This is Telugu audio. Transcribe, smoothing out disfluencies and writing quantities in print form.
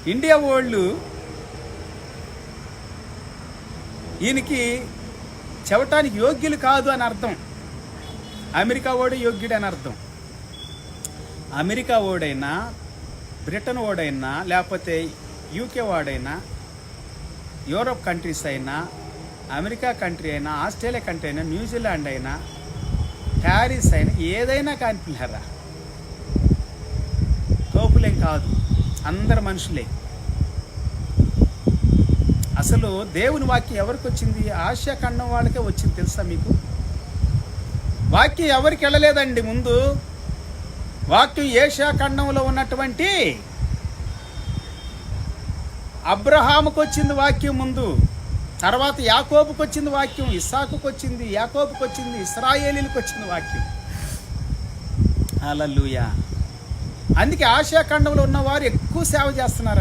ఇండియా వాళ్ళు ఈయనకి చెవటానికి యోగ్యులు కాదు అని అర్థం. అమెరికా ఓడే యోగ్యుడు అని అర్థం. అమెరికా ఓడైనా, బ్రిటన్ ఓడైనా, లేకపోతే యూకే వాడైనా, యూరోప్ కంట్రీస్ అయినా, అమెరికా కంట్రీ అయినా, ఆస్ట్రేలియా కంట్రీ అయినా, న్యూజిలాండ్ అయినా, ప్యారిస్ అయినా, ఏదైనా కానీ పిల్లరా, తోపులేం కాదు, అందరు మనుషులే. అసలు దేవుని వాక్యం ఎవరికి వచ్చింది? ఆసియా ఖండం వాళ్ళకే వచ్చింది. తెలుసా మీకు? వాక్యం ఎవరికి వెళ్ళలేదండి ముందు. వాక్యం ఏషియా ఖండంలో ఉన్నటువంటి అబ్రహాముకు వచ్చింది వాక్యం ముందు. తర్వాత యాకోబుకు వచ్చింది వాక్యం, ఇస్సాకుకు వచ్చింది, యాకోబుకు వచ్చింది, ఇశ్రాయేలీలకు వచ్చింది వాక్యం. హల్లెలూయా. అందుకే ఆసియా ఖండంలో ఉన్నవారు ఎక్కువ సేవ చేస్తున్నారు.